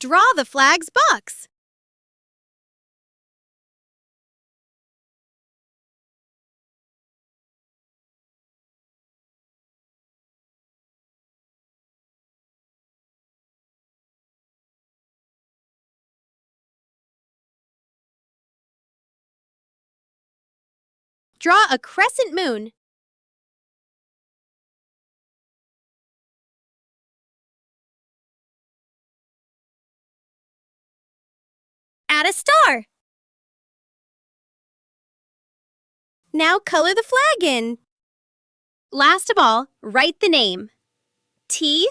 Draw the flag's box. Draw a crescent moon. Add a star. Now color the flag in. Last of all, write the name. T-U-R-K-E-Y.